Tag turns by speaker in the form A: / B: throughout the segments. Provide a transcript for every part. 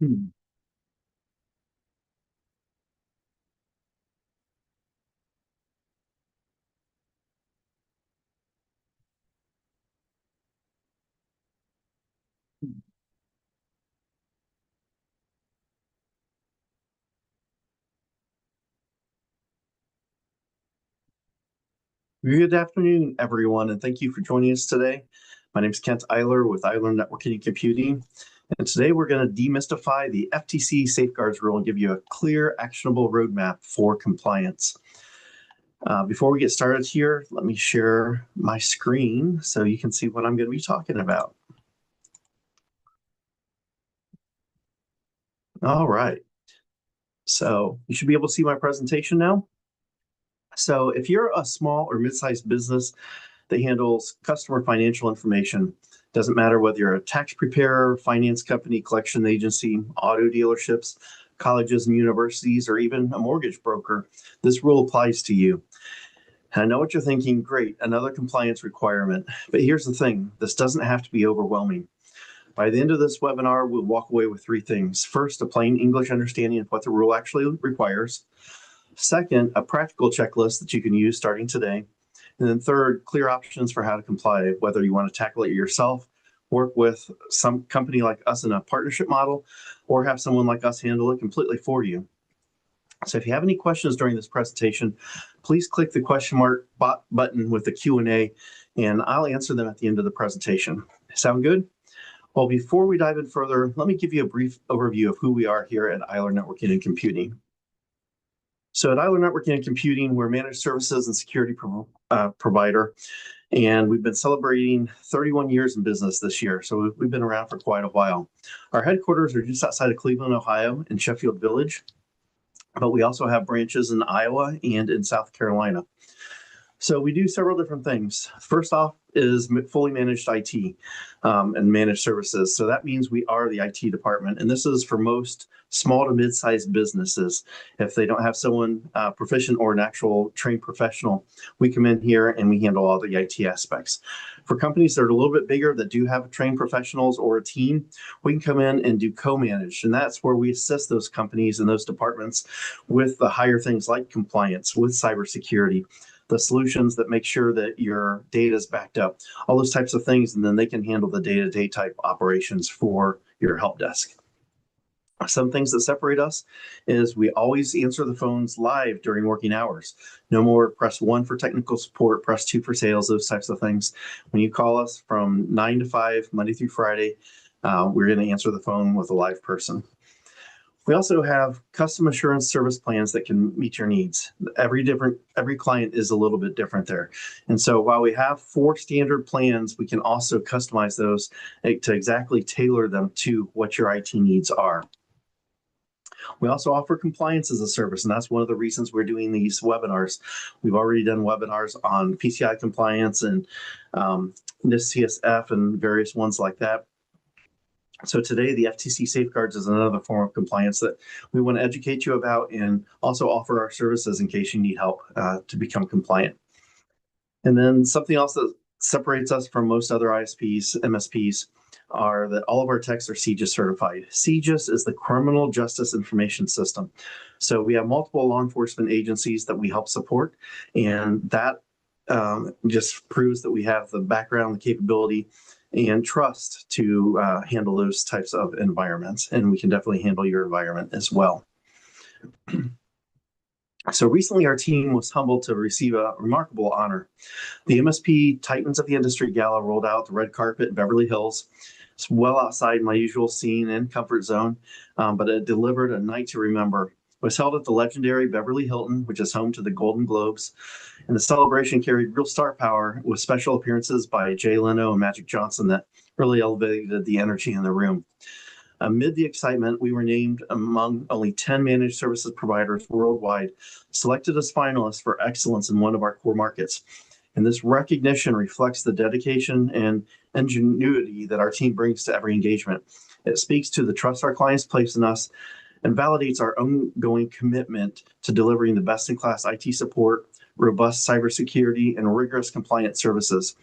A: Hmm. Good afternoon, everyone, and thank you for joining us today. My name is Kent Eiler with Eiler Networking and Computing, and today we're going to demystify the FTC safeguards rule and give you a clear, actionable roadmap for compliance. Before we get started here, let me share my screen so you can see what I'm going to be talking about. All right, so you should be able to see my presentation now. So if you're a small or mid-sized business that handles customer financial information, doesn't matter whether you're a tax preparer, finance company, collection agency, auto dealerships, colleges and universities, or even a mortgage broker, this rule applies to you. And I know what you're thinking, great, another compliance requirement. But here's the thing, this doesn't have to be overwhelming. By the end of this webinar, we'll walk away with three things. First, a plain English understanding of what the rule actually requires. Second, a practical checklist that you can use starting today. And then third, clear options for how to comply, whether you want to tackle it yourself, work with some company like us in a partnership model, or have someone like us handle it completely for you. So if you have any questions during this presentation, please click the question mark button with the Q&A, and I'll answer them at the end of the presentation. Sound good? Well, before we dive in further, let me give you a brief overview of who we are here at Eiler Networking and Computing. So at Eiler Networking and Computing, we're a managed services and security provider, and we've been celebrating 31 years in business this year. So we've been around for quite a while. Our headquarters are just outside of Cleveland, Ohio, in Sheffield Village, but we also have branches in Iowa and in South Carolina. So we do several different things. First off is fully managed IT and managed services. So that means we are the IT department. And this is for most small to mid-sized businesses. If they don't have someone proficient or an actual trained professional, we come in here and we handle all the IT aspects. For companies that are a little bit bigger that do have trained professionals or a team, we can come in and do co-managed. And that's where we assist those companies and those departments with the higher things like compliance, with cybersecurity, the solutions that make sure that your data is backed up, all those types of things, and then they can handle the day-to-day type operations for your help desk. Some things that separate us is we always answer the phones live during working hours. No more press 1 for technical support, press 2 for sales, those types of things. When you call us from 9 to 5, Monday through Friday, we're going to answer the phone with a live person. We also have custom assurance service plans that can meet your needs. Every client is a little bit different there. And so while we have 4 standard plans, we can also customize those to exactly tailor them to what your IT needs are. We also offer compliance as a service, and that's one of the reasons we're doing these webinars. We've already done webinars on PCI compliance and NIST CSF and various ones like that. So today, the FTC safeguards is another form of compliance that we want to educate you about and also offer our services in case you need help to become compliant. And then something else that separates us from most other ISPs, MSPs, are that all of our techs are CJIS certified. CJIS is the Criminal Justice Information System. So we have multiple law enforcement agencies that we help support, and that just proves that we have the background, the capability, and trust to handle those types of environments. And we can definitely handle your environment as well. So recently, our team was humbled to receive a remarkable honor. The MSP Titans of the Industry Gala rolled out the red carpet in Beverly Hills. It's well outside my usual scene and comfort zone, but it delivered a night to remember. It was held at the legendary Beverly Hilton, which is home to the Golden Globes. And the celebration carried real star power with special appearances by Jay Leno and Magic Johnson that really elevated the energy in the room. Amid the excitement, we were named among only 10 managed services providers worldwide, selected as finalists for excellence in one of our core markets. And this recognition reflects the dedication and ingenuity that our team brings to every engagement. It speaks to the trust our clients place in us and validates our ongoing commitment to delivering the best-in-class IT support, robust cybersecurity, and rigorous compliance services.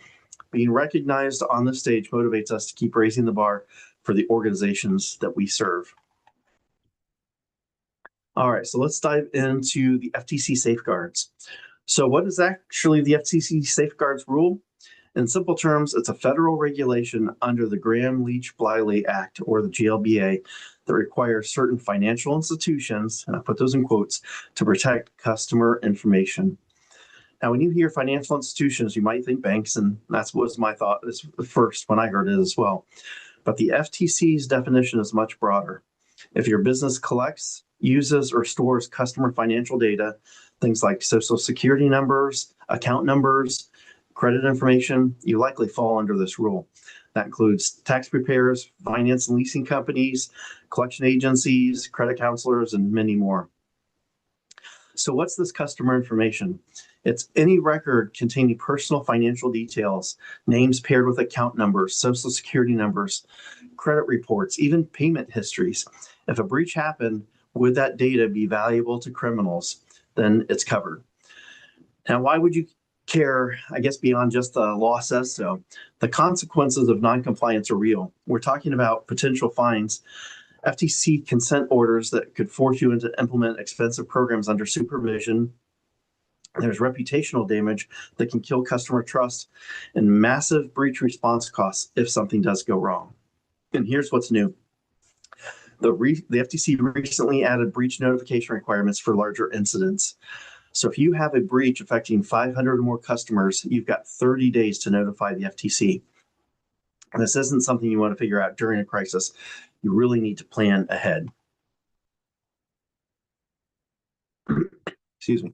A: Being recognized on this stage motivates us to keep raising the bar for the organizations that we serve. All right, so let's dive into the FTC safeguards. So what is actually the FTC safeguards rule? In simple terms, it's a federal regulation under the Graham-Leach-Bliley Act, or the GLBA, that requires certain financial institutions, and I put those in quotes, to protect customer information. Now, when you hear financial institutions, you might think banks, and that was my thought first when I heard it as well. But the FTC's definition is much broader. If your business collects, uses, or stores customer financial data, things like social security numbers, account numbers, credit information, you likely fall under this rule. That includes tax preparers, finance and leasing companies, collection agencies, credit counselors, and many more. So what's this customer information? It's any record containing personal financial details, names paired with account numbers, social security numbers, credit reports, even payment histories. If a breach happened, would that data be valuable to criminals? Then it's covered. Now, why would you care, I guess, beyond just the law says so? The consequences of noncompliance are real. We're talking about potential fines, FTC consent orders that could force you to implement expensive programs under supervision. There's reputational damage that can kill customer trust, and massive breach response costs if something does go wrong. And here's what's new. The FTC recently added breach notification requirements for larger incidents. So if you have a breach affecting 500 or more customers, you've got 30 days to notify the FTC. And this isn't something you want to figure out during a crisis. You really need to plan ahead. Excuse me.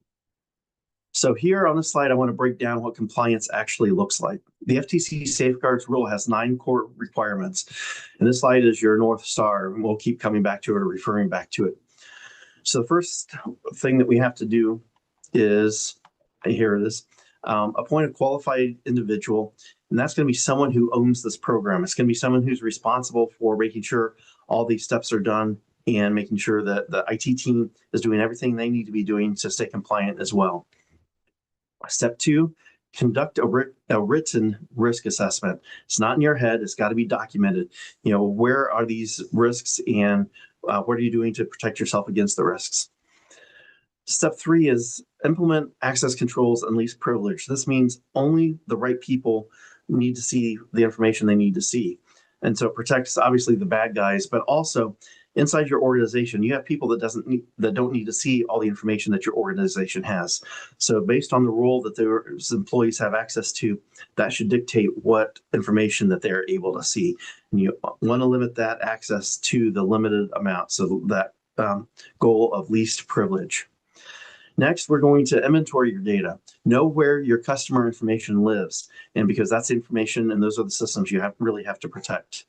A: So here on this slide, I want to break down what compliance actually looks like. The FTC safeguards rule has 9 core requirements. And this slide is your North Star, and we'll keep coming back to it or referring back to it. So the first thing that we have to do is, here it is, appoint a qualified individual. And that's going to be someone who owns this program. It's going to be someone who's responsible for making sure all these steps are done and making sure that the IT team is doing everything they need to be doing to stay compliant as well. Step 2, conduct a written risk assessment. It's not in your head. It's got to be documented. You know, where are these risks and what are you doing to protect yourself against the risks? Step 3 is implement access controls and least privilege. This means only the right people need to see the information they need to see. And so it protects obviously the bad guys, but also inside your organization, you have people that don't need to see all the information that your organization has. So based on the rule that those employees have access to, that should dictate what information that they're able to see. And you want to limit that access to the limited amount. So that goal of least privilege. Next, we're going to inventory your data. Know where your customer information lives, and because that's information and those are the systems you really have to protect.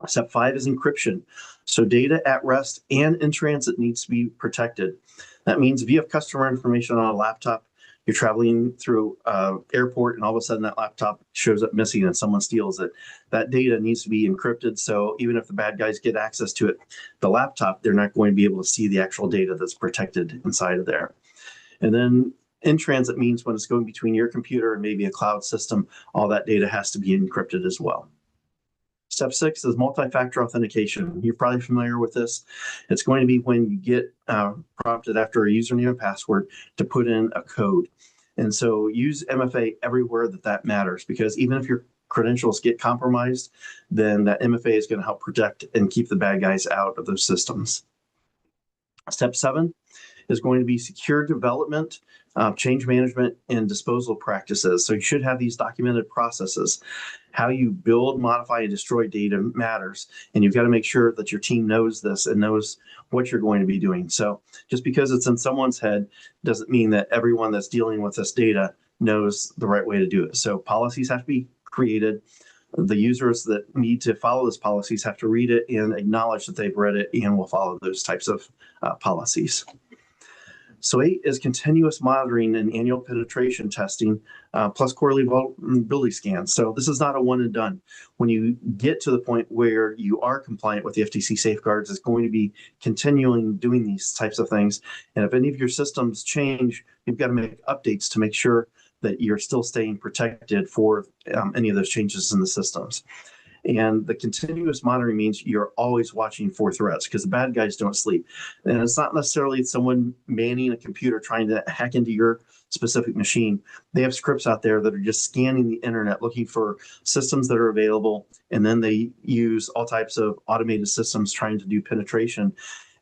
A: Step 5 is encryption. So data at rest and in transit needs to be protected. That means if you have customer information on a laptop, you're traveling through an airport and all of a sudden that laptop shows up missing and someone steals it. That data needs to be encrypted. So even if the bad guys get access to it, the laptop, they're not going to be able to see the actual data that's protected inside of there. And then in transit means when it's going between your computer and maybe a cloud system, all that data has to be encrypted as well. Step 6 is multi-factor authentication. You're probably familiar with this. It's going to be when you get prompted after a username and password to put in a code. And so use MFA everywhere that matters, because even if your credentials get compromised, then that MFA is going to help protect and keep the bad guys out of those systems. Step 7 is going to be secure development, change management, and disposal practices. So you should have these documented processes. How you build, modify, and destroy data matters. And you've got to make sure that your team knows this and knows what you're going to be doing. So just because it's in someone's head doesn't mean that everyone that's dealing with this data knows the right way to do it. So policies have to be created. The users that need to follow those policies have to read it and acknowledge that they've read it and will follow those types of policies. So 8 is continuous monitoring and annual penetration testing, plus quarterly vulnerability scans. So this is not a one and done. When you get to the point where you are compliant with the FTC safeguards, it's going to be continuing doing these types of things. And if any of your systems change, you've got to make updates to make sure that you're still staying protected for any of those changes in the systems. And the continuous monitoring means you're always watching for threats because the bad guys don't sleep. And it's not necessarily someone manning a computer trying to hack into your specific machine. They have scripts out there that are just scanning the internet looking for systems that are available. And then they use all types of automated systems trying to do penetration.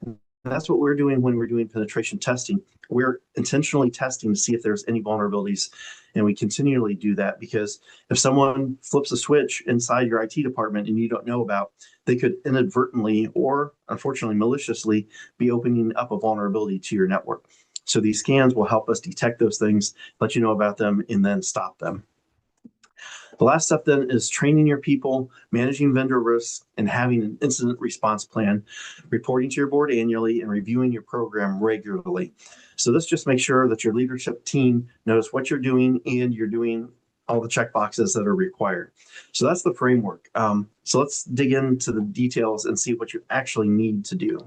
A: And that's what we're doing when we're doing penetration testing. We're intentionally testing to see if there's any vulnerabilities. And we continually do that because if someone flips a switch inside your IT department and you don't know about, they could inadvertently or unfortunately maliciously be opening up a vulnerability to your network. So these scans will help us detect those things, let you know about them, and then stop them. The last step then is training your people, managing vendor risks, and having an incident response plan, reporting to your board annually, and reviewing your program regularly. So this just makes sure that your leadership team knows what you're doing and you're doing all the check boxes that are required. So that's the framework. So let's dig into the details and see what you actually need to do.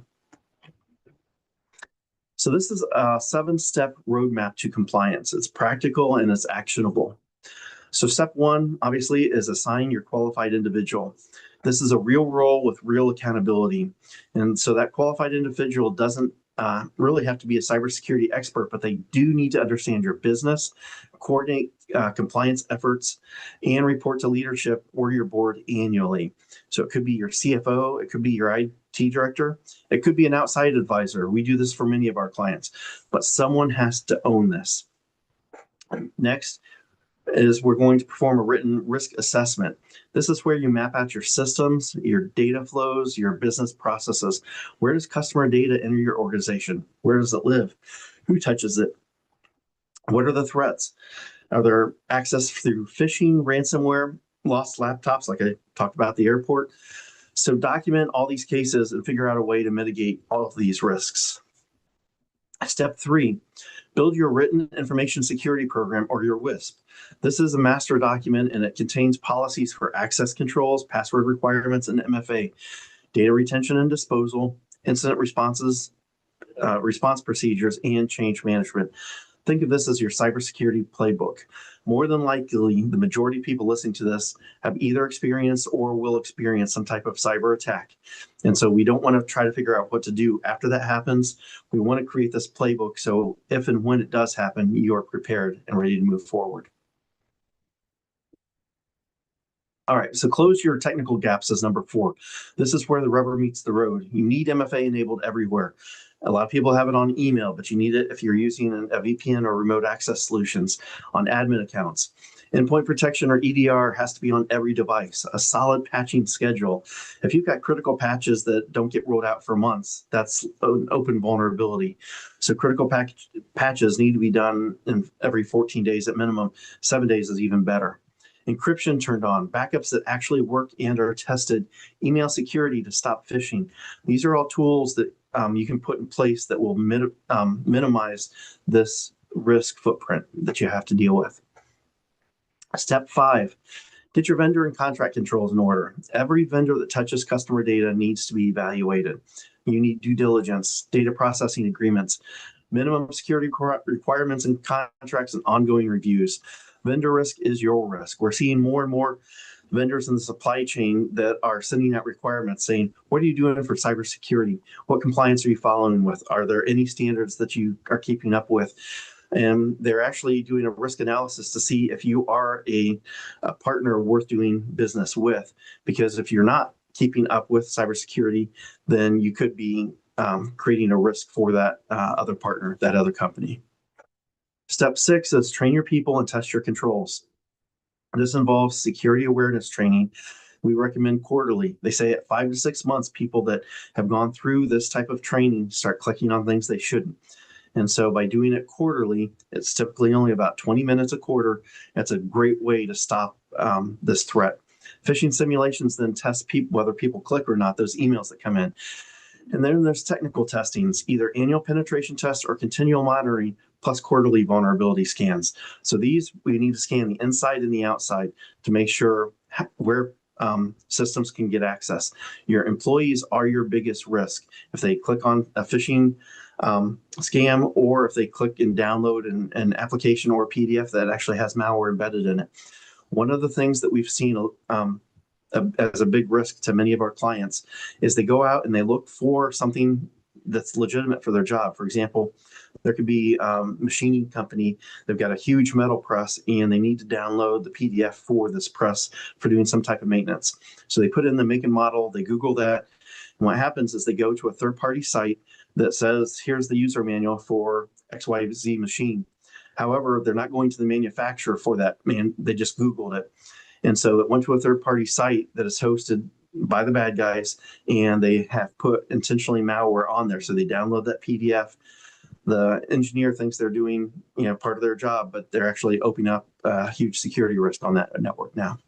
A: So this is a 7-step roadmap to compliance. It's practical and it's actionable. So step one, obviously, is assign your qualified individual. This is a real role with real accountability. And so that qualified individual doesn't really have to be a cybersecurity expert, but they do need to understand your business, coordinate compliance efforts, and report to leadership or your board annually. So it could be your CFO, it could be your IT director, it could be an outside advisor. We do this for many of our clients, but someone has to own this. Next is we're going to perform a written risk assessment. This is where you map out your systems, your data flows, your business processes. Where does customer data enter your organization? Where does it live? Who touches it? What are the threats? Are there access through phishing, ransomware, lost laptops, like I talked about at the airport? So document all these cases and figure out a way to mitigate all of these risks. Step 3, build your written information security program, or your WISP. This is a master document and it contains policies for access controls, password requirements, and MFA, data retention and disposal, incident responses, response procedures, and change management. Think of this as your cybersecurity playbook. More than likely, the majority of people listening to this have either experienced or will experience some type of cyber attack. And so we don't want to try to figure out what to do after that happens. We want to create this playbook so if and when it does happen, you are prepared and ready to move forward. All right, so close your technical gaps as number 4. This is where the rubber meets the road. You need MFA enabled everywhere. A lot of people have it on email, but you need it if you're using a VPN or remote access solutions on admin accounts. Endpoint protection or EDR has to be on every device, a solid patching schedule. If you've got critical patches that don't get rolled out for months, that's an open vulnerability. So critical patches need to be done in every 14 days at minimum. 7 days is even better. Encryption turned on, backups that actually work and are tested, email security to stop phishing. These are all tools that you can put in place that will minimize this risk footprint that you have to deal with. Step 5, get your vendor and contract controls in order. Every vendor that touches customer data needs to be evaluated. You need due diligence, data processing agreements, minimum security requirements and contracts, and ongoing reviews. Vendor risk is your risk. We're seeing more and more vendors in the supply chain that are sending out requirements saying, what are you doing for cybersecurity? What compliance are you following with? Are there any standards that you are keeping up with? And they're actually doing a risk analysis to see if you are a partner worth doing business with. Because if you're not keeping up with cybersecurity, then you could be creating a risk for that other partner, that other company. Step 6 is train your people and test your controls. This involves security awareness training. We recommend quarterly. They say at 5 to 6 months, people that have gone through this type of training start clicking on things they shouldn't. And so by doing it quarterly, it's typically only about 20 minutes a quarter. That's a great way to stop this threat. Phishing simulations then test whether people click or not, those emails that come in. And then there's technical testings, either annual penetration tests or continual monitoring, plus quarterly vulnerability scans. So these, we need to scan the inside and the outside to make sure where systems can get access. Your employees are your biggest risk. If they click on a phishing scam, or if they click and download an application or a PDF that actually has malware embedded in it. One of the things that we've seen as a big risk to many of our clients is they go out and they look for something that's legitimate for their job. For example, there could be machining company. They've got a huge metal press and they need to download the PDF for this press for doing some type of maintenance. So they put in the make and model, they Google that. And what happens is they go to a third-party site that says, here's the user manual for XYZ machine. However, they're not going to the manufacturer for that. They just Googled it. And so it went to a third-party site that is hosted by the bad guys, and they have put intentionally malware on there. So they download that PDF. The engineer thinks they're doing, part of their job, but they're actually opening up a huge security risk on that network now.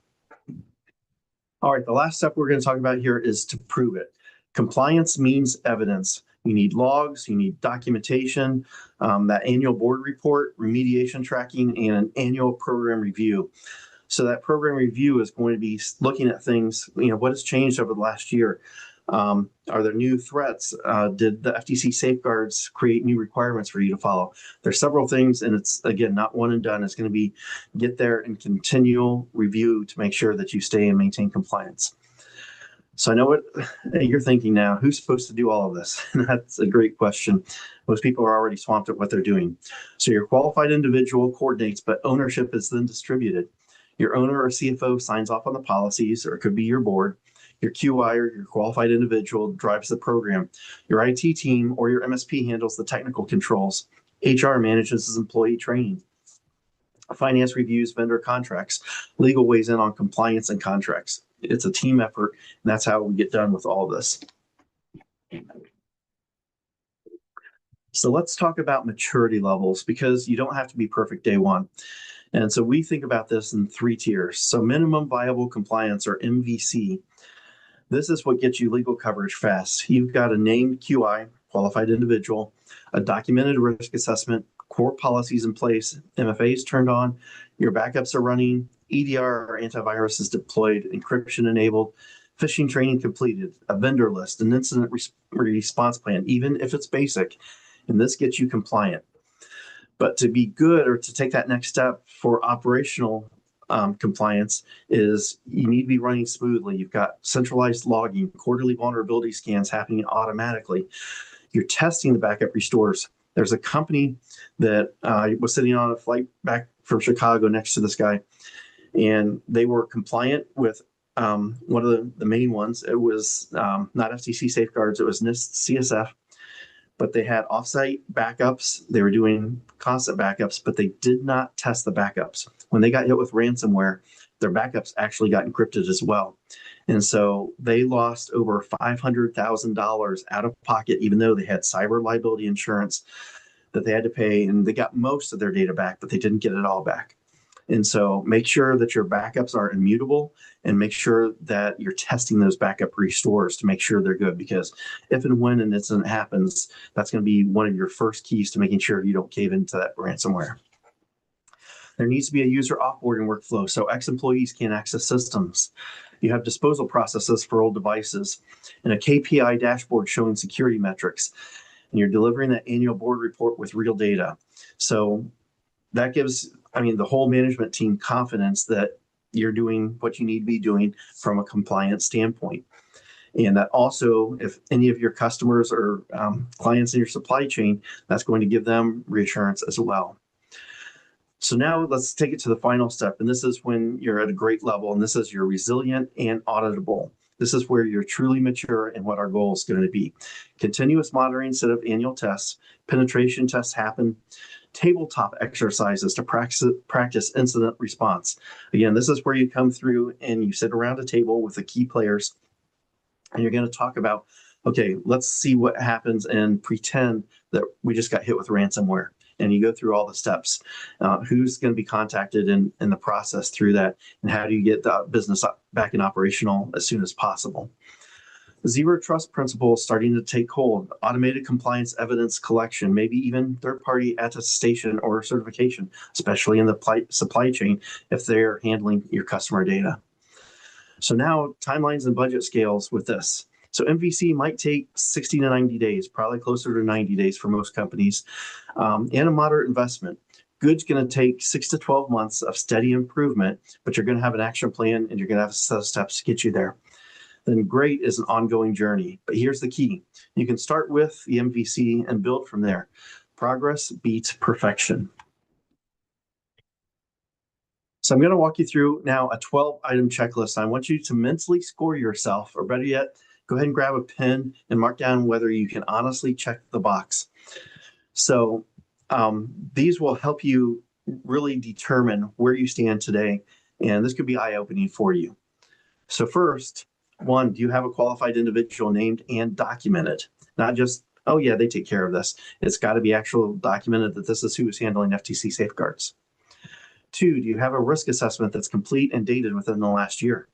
A: All right, the last step we're going to talk about here is to prove it. Compliance means evidence. You need logs, you need documentation, that annual board report, remediation tracking, and an annual program review. So that program review is going to be looking at things, what has changed over the last year? Are there new threats? Did the FTC safeguards create new requirements for you to follow? There's several things, and it's, again, not one and done. It's going to be get there and continual review to make sure that you stay and maintain compliance. So I know what you're thinking now. Who's supposed to do all of this? That's a great question. Most people are already swamped at what they're doing. So your qualified individual coordinates, but ownership is then distributed. Your owner or CFO signs off on the policies, or it could be your board. Your QI or your qualified individual drives the program. Your IT team or your MSP handles the technical controls. HR manages employee training. Finance reviews vendor contracts. Legal weighs in on compliance and contracts. It's a team effort, and that's how we get done with all of this. So let's talk about maturity levels, because you don't have to be perfect day one. And so we think about this in 3 tiers. So minimum viable compliance, or MVC. This is what gets you legal coverage fast. You've got a named QI, qualified individual, a documented risk assessment, core policies in place, MFAs turned on, your backups are running, EDR or antivirus is deployed, encryption enabled, phishing training completed, a vendor list, an incident response plan, even if it's basic, and this gets you compliant. But to be good, or to take that next step for operational compliance, is you need to be running smoothly. You've got centralized logging, quarterly vulnerability scans happening automatically. You're testing the backup restores. There's a company that was sitting on a flight back from Chicago next to this guy, and they were compliant with one of the main ones. It was not FTC safeguards, it was NIST CSF, but they had offsite backups. They were doing constant backups, but they did not test the backups. When they got hit with ransomware, their backups actually got encrypted as well. And so they lost over $500,000 out of pocket, even though they had cyber liability insurance that they had to pay, and they got most of their data back, but they didn't get it all back. And so make sure that your backups are immutable, and make sure that you're testing those backup restores to make sure they're good, because if and when an incident happens, that's going to be one of your first keys to making sure you don't cave into that ransomware. There needs to be a user offboarding workflow so ex-employees can't access systems. You have disposal processes for old devices, and a KPI dashboard showing security metrics. And you're delivering that annual board report with real data. So that gives, the whole management team confidence that you're doing what you need to be doing from a compliance standpoint. And that also, if any of your customers or clients in your supply chain, that's going to give them reassurance as well. So now let's take it to the final step. And this is when you're at a great level, and this is you're resilient and auditable. This is where you're truly mature and what our goal is going to be. Continuous monitoring instead of annual tests. Penetration tests happen. Tabletop exercises to practice incident response. Again, this is where you come through and you sit around a table with the key players, and you're going to talk about, okay, let's see what happens and pretend that we just got hit with ransomware. And you go through all the steps. Who's going to be contacted in the process through that, and how do you get the business back in operational as soon as possible? Zero trust principles starting to take hold. Automated compliance evidence collection, maybe even third-party attestation or certification, especially in the supply chain if they're handling your customer data. So now timelines and budget scales with this. So MVC might take 60 to 90 days, probably closer to 90 days for most companies, and a moderate investment. Good's going to take 6 to 12 months of steady improvement, but you're going to have an action plan and you're going to have a set of steps to get you there. Then great is an ongoing journey. But here's the key. You can start with the MVC and build from there. Progress beats perfection. So I'm going to walk you through now a 12-item checklist. I want you to mentally score yourself, or better yet, go ahead and grab a pen and mark down whether you can honestly check the box. So these will help you really determine where you stand today, and this could be eye-opening for you. So first, one, do you have a qualified individual named and documented? Not just, oh yeah, they take care of this. It's got to be actual documented that this is who is handling FTC safeguards. Two, do you have a risk assessment that's complete and dated within the last year?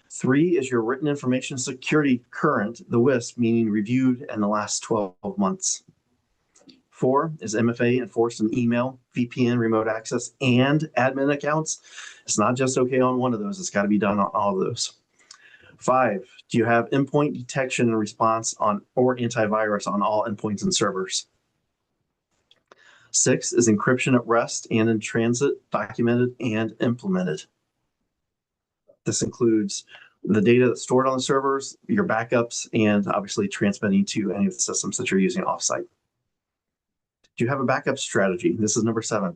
A: Three, is your written information security current, the WISP, meaning reviewed in the last 12 months? Four, is MFA enforced in email, VPN, remote access, and admin accounts? It's not just okay on one of those. It's got to be done on all of those. Five, do you have endpoint detection and response on or antivirus on all endpoints and servers? Six, is encryption at rest and in transit documented and implemented? This includes the data that's stored on the servers, your backups, and obviously transmitting to any of the systems that you're using offsite. Do you have a backup strategy? This is number 7.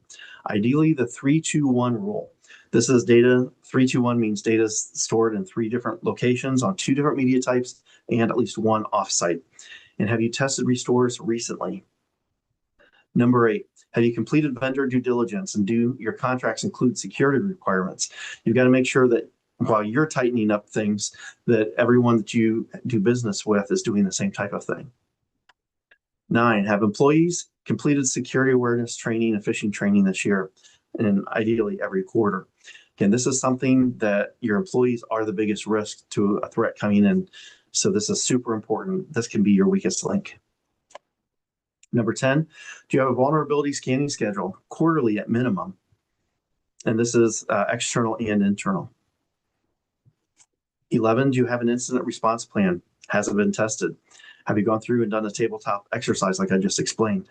A: Ideally, the 3-2-1 rule. This is data. 3-2-1 means data is stored in 3 different locations on 2 different media types and at least 1 offsite. And have you tested restores recently? Number 8, have you completed vendor due diligence, and do your contracts include security requirements? You've got to make sure that while you're tightening up things, that everyone that you do business with is doing the same type of thing. 9, have employees completed security awareness training and phishing training this year, and ideally every quarter. Again, this is something that your employees are the biggest risk to a threat coming in. So this is super important. This can be your weakest link. Number 10, do you have a vulnerability scanning schedule, quarterly at minimum? And this is external and internal. 11, do you have an incident response plan? Has it been tested? Have you gone through and done a tabletop exercise like I just explained?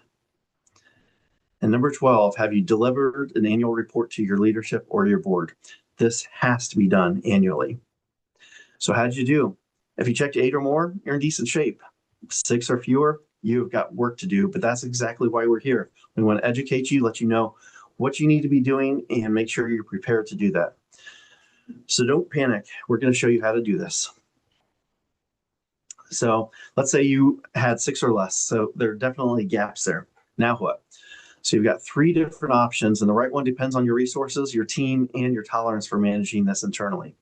A: And number 12, have you delivered an annual report to your leadership or your board? This has to be done annually. So how did you do? If you checked 8 or more, you're in decent shape. 6 or fewer, you've got work to do, but that's exactly why we're here. We want to educate you, let you know what you need to be doing, and make sure you're prepared to do that. So don't panic. We're going to show you how to do this. So let's say you had 6 or less. So there are definitely gaps there. Now what? So you've got 3 different options, and the right one depends on your resources, your team, and your tolerance for managing this internally.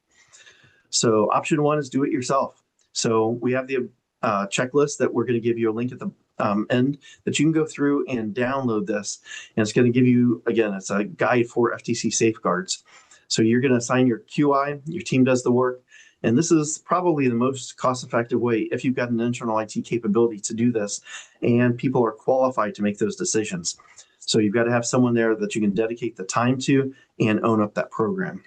A: So option 1 is do it yourself. So we have the checklist that we're going to give you a link at the end that you can go through and download this. And it's going to give you, again, it's a guide for FTC safeguards. So you're going to assign your QI, your team does the work. And this is probably the most cost-effective way if you've got an internal IT capability to do this and people are qualified to make those decisions. So you've got to have someone there that you can dedicate the time to and own up that program.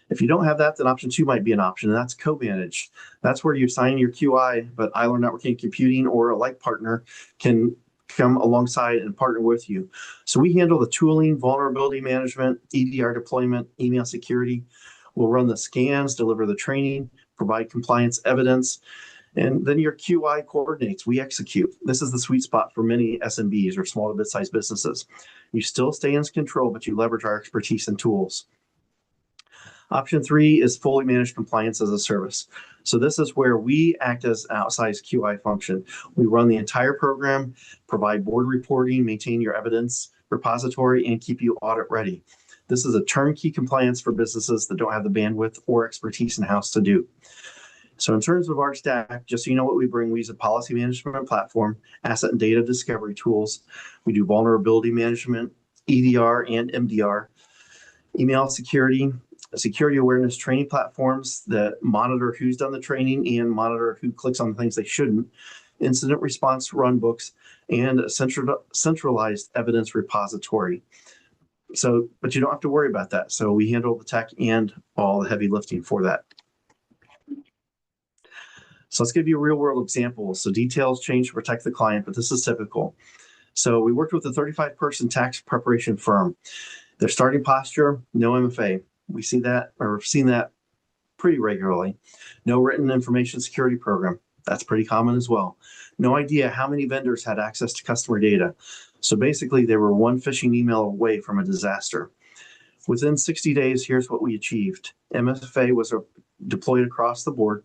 A: If you don't have that, then option 2 might be an option, and that's co-manage. That's where you assign your QI, but Eiler Networking and Computing or a like partner can come alongside and partner with you. So we handle the tooling, vulnerability management, EDR deployment, email security. We'll run the scans, deliver the training, provide compliance evidence, and then your QI coordinates. We execute. This is the sweet spot for many SMBs or small to mid-sized businesses. You still stay in control, but you leverage our expertise and tools. Option 3 is fully managed compliance as a service. So this is where we act as an outsized QI function. We run the entire program, provide board reporting, maintain your evidence repository, and keep you audit ready. This is a turnkey compliance for businesses that don't have the bandwidth or expertise in-house to do. So in terms of our stack, just so you know what we bring, we use a policy management platform, asset and data discovery tools. We do vulnerability management, EDR and MDR, email security, security awareness training platforms that monitor who's done the training and monitor who clicks on the things they shouldn't, incident response run books, and a centralized evidence repository. So, but you don't have to worry about that. So we handle the tech and all the heavy lifting for that. So let's give you a real world example. So details change to protect the client, but this is typical. So we worked with a 35-person tax preparation firm. Their starting posture, no MFA. We see that, or have seen that pretty regularly. No written information security program. That's pretty common as well. No idea how many vendors had access to customer data. So basically, they were one phishing email away from a disaster. Within 60 days, here's what we achieved. MFA was deployed across the board.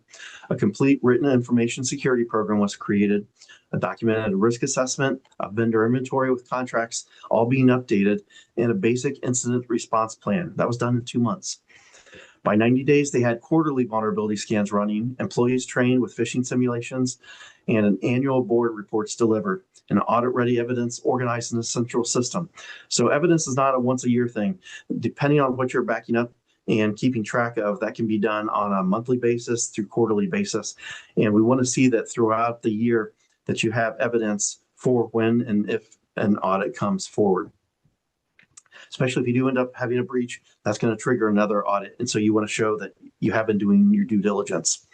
A: A complete written information security program was created. A documented risk assessment, a vendor inventory with contracts all being updated, and a basic incident response plan. That was done in 2 months. By 90 days, they had quarterly vulnerability scans running, employees trained with phishing simulations, and an annual board reports delivered, and audit-ready evidence organized in a central system. So evidence is not a once-a-year thing. Depending on what you're backing up and keeping track of, that can be done on a monthly basis through quarterly basis. And we want to see that throughout the year that you have evidence for when and if an audit comes forward. Especially if you do end up having a breach, that's going to trigger another audit. And so you want to show that you have been doing your due diligence.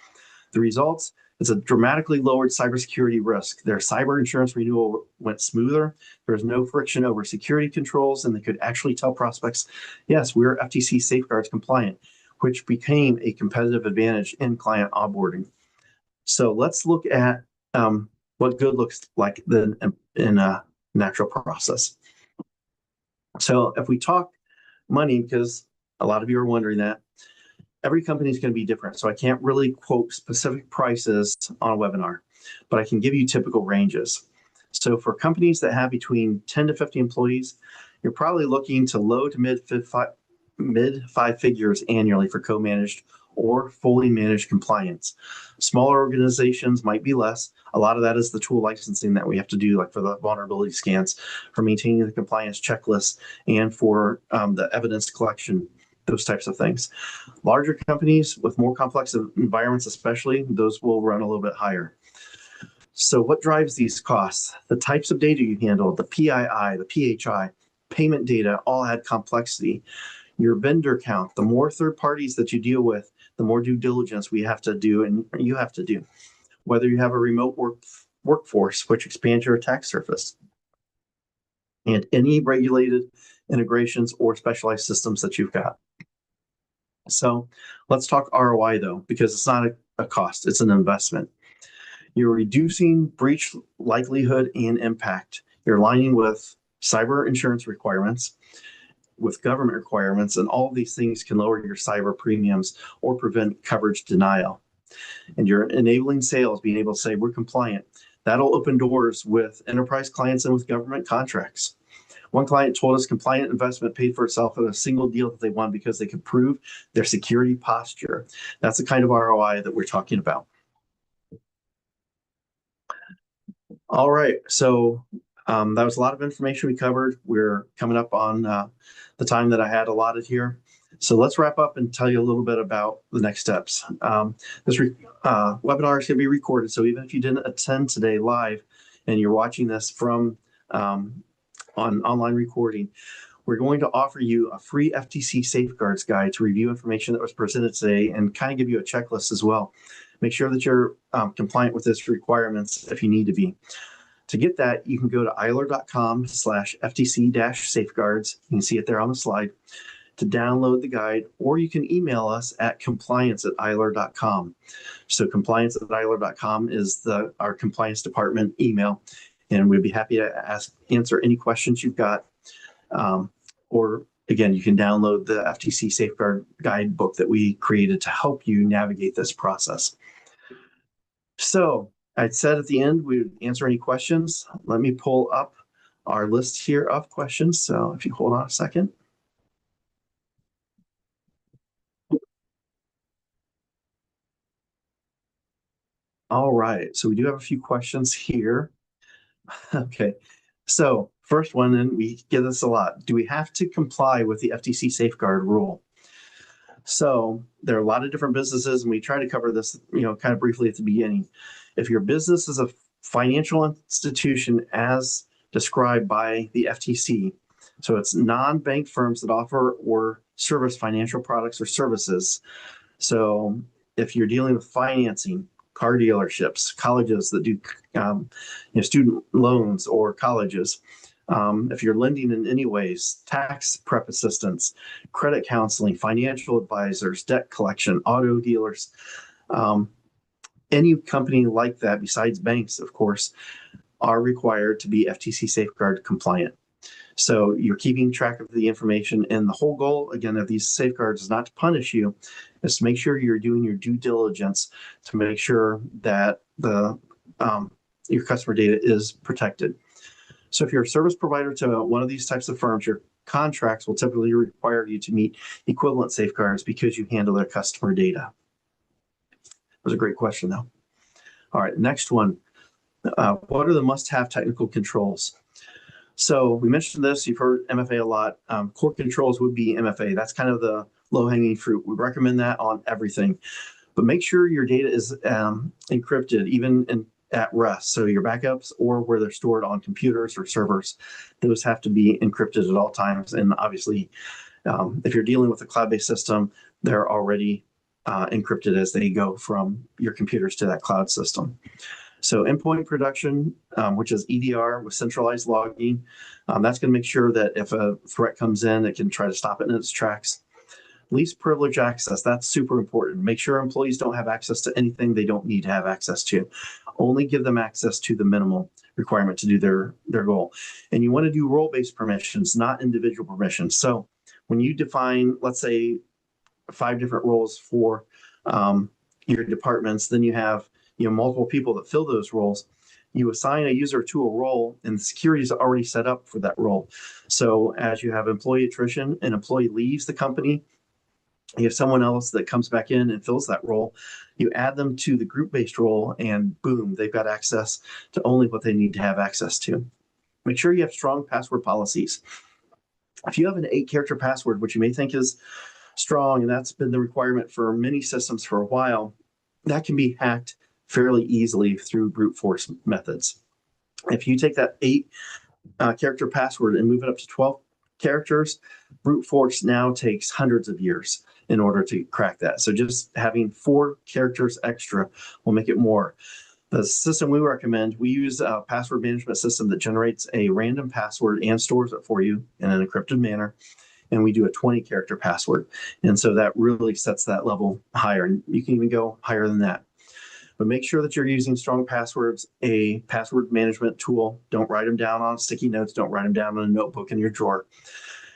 A: The results, it's a dramatically lowered cybersecurity risk. Their cyber insurance renewal went smoother. There was no friction over security controls, and they could actually tell prospects, yes, we're FTC safeguards compliant, which became a competitive advantage in client onboarding. So let's look at what good looks like in a natural process. So if we talk money, because a lot of you are wondering that, every company is going to be different. So I can't really quote specific prices on a webinar, but I can give you typical ranges. So for companies that have between 10 to 50 employees, you're probably looking to low to mid five figures annually for co-managed or fully managed compliance. Smaller organizations might be less. A lot of that is the tool licensing that we have to do, like for the vulnerability scans, for maintaining the compliance checklist, and for the evidence collection, those types of things. Larger companies with more complex environments especially, those will run a little bit higher. So what drives these costs? The types of data you handle, the PII, the PHI, payment data all add complexity. Your vendor count, the more third parties that you deal with, the more due diligence we have to do and you have to do. Whether you have a remote workforce, which expands your attack surface, and any regulated integrations or specialized systems that you've got. So let's talk ROI though, because it's not a cost, it's an investment. You're reducing breach likelihood and impact. You're aligning with cyber insurance requirements, with government requirements, and all of these things can lower your cyber premiums or prevent coverage denial. And you're enabling sales, being able to say, we're compliant. That'll open doors with enterprise clients and with government contracts. One client told us compliant investment paid for itself in a single deal that they won because they could prove their security posture. That's the kind of ROI that we're talking about. All right, so that was a lot of information we covered. We're coming up on the time that I had allotted here. So let's wrap up and tell you a little bit about the next steps. This webinar is going to be recorded, so even if you didn't attend today live and you're watching this from on online recording, we're going to offer you a free FTC safeguards guide to review information that was presented today and kind of give you a checklist as well. Make sure that you're compliant with this requirements if you need to be. To get that, you can go to eiler.com/FTC-safeguards. You can see it there on the slide to download the guide, or you can email us at compliance@eiler.com. So compliance@eiler.com is our compliance department email, and we'd be happy to answer any questions you've got. Or again, you can download the FTC Safeguard Guidebook that we created to help you navigate this process. So I said at the end, we would answer any questions. Let me pull up our list here of questions. So if you hold on a second. All right, so we do have a few questions here. Okay, so first one, and we get this a lot. Do we have to comply with the FTC safeguard rule? So there are a lot of different businesses, and we try to cover this, kind of briefly at the beginning. If your business is a financial institution as described by the FTC, so it's non-bank firms that offer or service financial products or services. So if you're dealing with financing, car dealerships, colleges that do student loans or colleges. If you're lending in any ways, tax prep assistance, credit counseling, financial advisors, debt collection, auto dealers, any company like that, besides banks, of course, are required to be FTC safeguard compliant. So you're keeping track of the information, and the whole goal, again, of these safeguards is not to punish you, is to make sure you're doing your due diligence to make sure that your customer data is protected. So if you're a service provider to one of these types of firms, your contracts will typically require you to meet equivalent safeguards because you handle their customer data. That was a great question, though. All right, next one. What are the must-have technical controls? So we mentioned this, you've heard MFA a lot. Core controls would be MFA. That's kind of the low-hanging fruit. We recommend that on everything. But make sure your data is encrypted, even at rest. So your backups or where they're stored on computers or servers, those have to be encrypted at all times. And obviously, if you're dealing with a cloud-based system, they're already encrypted as they go from your computers to that cloud system. So endpoint production, which is EDR with centralized logging, that's going to make sure that if a threat comes in, it can try to stop it in its tracks. Least privilege access, that's super important. Make sure employees don't have access to anything they don't need to have access to. Only give them access to the minimal requirement to do their goal. And you want to do role-based permissions, not individual permissions. So when you define, let's say, 5 different roles for your departments, then you have multiple people that fill those roles. You assign a user to a role, and security is already set up for that role. So as you have employee attrition, an employee leaves the company, you have someone else that comes back in and fills that role. You add them to the group-based role, and boom, they've got access to only what they need to have access to. Make sure you have strong password policies. If you have an 8-character password, which you may think is strong, and that's been the requirement for many systems for a while, that can be hacked fairly easily through brute force methods. If you take that 8-character password and move it up to 12 characters, brute force now takes hundreds of years in order to crack that. So just having 4 characters extra will make it more. The system we recommend, we use a password management system that generates a random password and stores it for you in an encrypted manner. And we do a 20-character password. And so that really sets that level higher. And you can even go higher than that. But make sure that you're using strong passwords, a password management tool. Don't write them down on sticky notes. Don't write them down in a notebook in your drawer.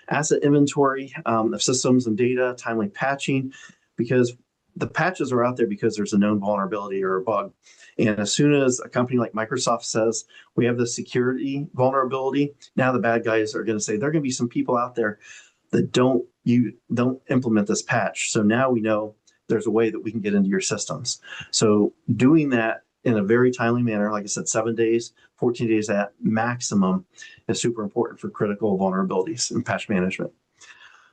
A: Asset inventory of systems and data, timely patching, because the patches are out there because there's a known vulnerability or a bug. And as soon as a company like Microsoft says, we have this security vulnerability, now the bad guys are going to say, there are going to be some people out there that don't implement this patch. So now we know there's a way that we can get into your systems. So doing that in a very timely manner, like I said, 7 days, 14 days at maximum, is super important for critical vulnerabilities and patch management.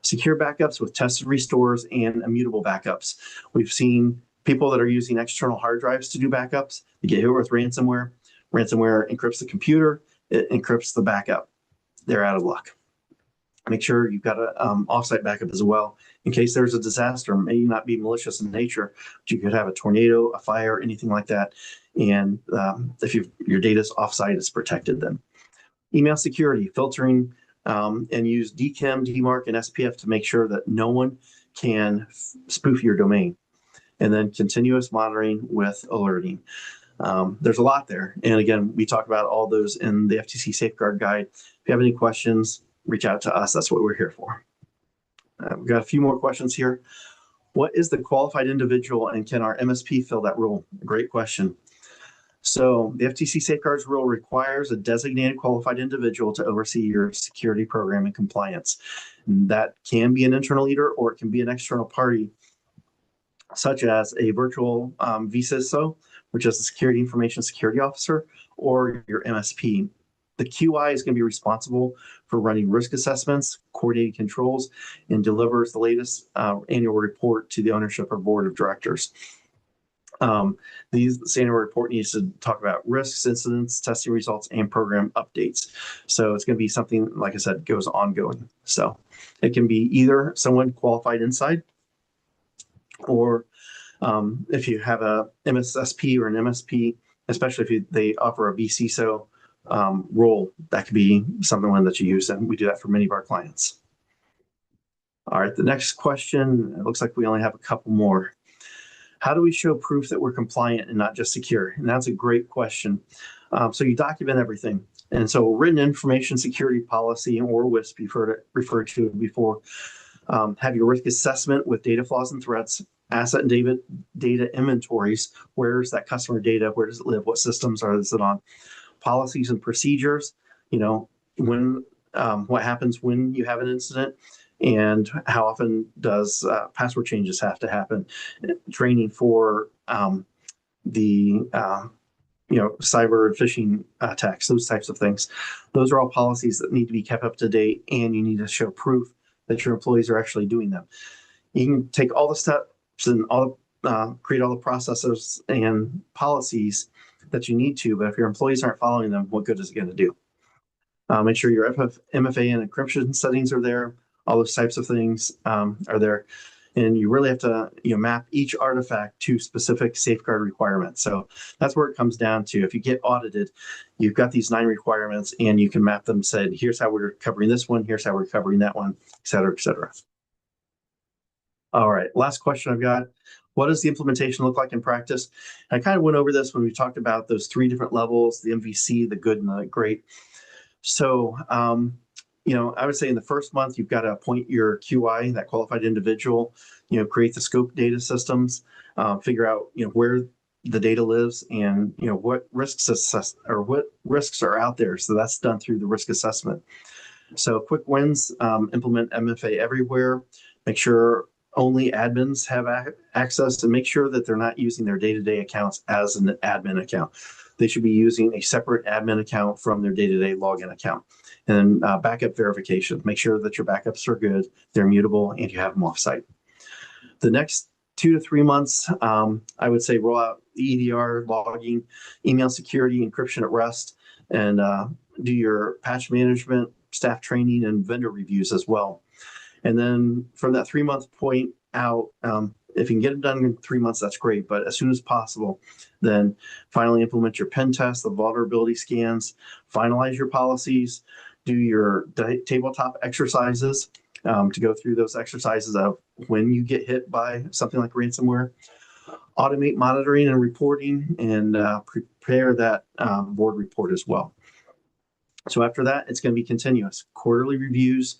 A: Secure backups with tested restores and immutable backups. We've seen people that are using external hard drives to do backups. They get hit with ransomware. Ransomware encrypts the computer. It encrypts the backup. They're out of luck. Make sure you've got an offsite backup as well in case there's a disaster. It may not be malicious in nature, but you could have a tornado, a fire, anything like that. And if your data is offsite, it's protected then. Email security, filtering, and use DKIM, DMARC, and SPF to make sure that no one can spoof your domain. And then continuous monitoring with alerting. There's a lot there. And again, we talk about all those in the FTC Safeguard Guide. If you have any questions, reach out to us. That's what we're here for. We've got a few more questions here. What is the qualified individual, and can our MSP fill that role? Great question. So the FTC Safeguards rule requires a designated qualified individual to oversee your security program and compliance. And that can be an internal leader, or it can be an external party, such as a virtual VCISO, which is the Security Information Security Officer, or your MSP. The QI is going to be responsible for running risk assessments, coordinating controls, and delivers the latest annual report to the ownership or board of directors. This annual report needs to talk about risks, incidents, testing results, and program updates. So it's going to be something, like I said, goes ongoing. So it can be either someone qualified inside, or If you have a MSSP or an MSP, especially if they offer a vCISO role, that could be something that you use, and we do that for many of our clients. All right, the next question, it looks like we only have a couple more. How do we show proof that we're compliant and not just secure? And that's a great question. So you document everything. And so written information security policy, or WISP, you've heard it referred to before. Have your risk assessment with data flaws and threats, asset and data inventories. Where's that customer data? Where does it live? What systems is it on? Policies and procedures, when what happens when you have an incident, and how often does password changes have to happen? Training for the cyber and phishing attacks, those types of things. Those are all policies that need to be kept up to date, and you need to show proof that your employees are actually doing them. You can take all the steps and create all the processes and policies that you need to, but if your employees aren't following them, what good is it going to do? Make sure your MFA and encryption settings are there. All those types of things are there. And you really have to map each artifact to specific safeguard requirements. So that's where it comes down to. If you get audited, you've got these 9 requirements, and you can map them, said, here's how we're covering this one, here's how we're covering that one, et cetera, et cetera. All right, last question I've got. What does the implementation look like in practice? I kind of went over this when we talked about those 3 different levels, the MVC, the good, and the great. So, I would say in the first month, you've got to appoint your QI, that qualified individual, create the scope data systems, figure out, where the data lives, and, what risks are out there. So that's done through the risk assessment. So quick wins, implement MFA everywhere, make sure only admins have access, and make sure that they're not using their day-to-day accounts as an admin account. They should be using a separate admin account from their day-to-day login account. And backup verification. Make sure that your backups are good, they're mutable, and you have them offsite. The next 2 to 3 months, I would say roll out EDR, logging, email security, encryption at rest, and do your patch management, staff training, and vendor reviews as well. And then from that 3-month point out, if you can get it done in 3 months, that's great. But as soon as possible, then finally implement your pen test, the vulnerability scans, finalize your policies, do your tabletop exercises to go through those exercises of when you get hit by something like ransomware, automate monitoring and reporting, and prepare that board report as well. So after that, it's going to be continuous quarterly reviews,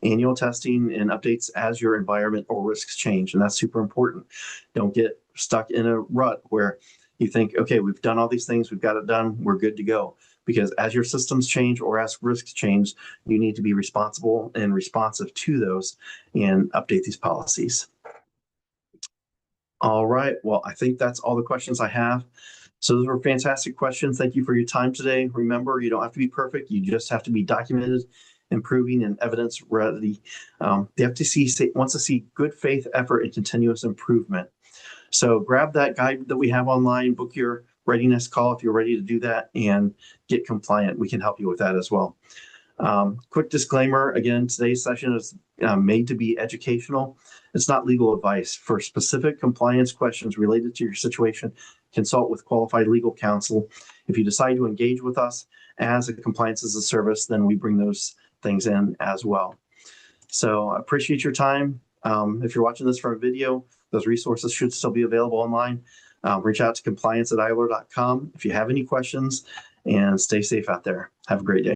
A: annual testing, and updates as your environment or risks change. And that's super important. Don't get stuck in a rut where you think, okay, we've done all these things, we've got it done, we're good to go. Because as your systems change or as risks change, you need to be responsible and responsive to those and update these policies. All right, well, I think that's all the questions I have. So those were fantastic questions. Thank you for your time today. Remember, you don't have to be perfect. You just have to be documented, improving, and evidence ready. The FTC wants to see good faith, effort, and continuous improvement. So grab that guide that we have online, book your readiness call if you're ready to do that, and get compliant. We can help you with that as well. Quick disclaimer, again, today's session is made to be educational. It's not legal advice. For specific compliance questions related to your situation, consult with qualified legal counsel. If you decide to engage with us as a compliance as a service, then we bring those things in as well. So I appreciate your time. If you're watching this from a video, those resources should still be available online. Reach out to compliance@iler.com if you have any questions, and stay safe out there. Have a great day.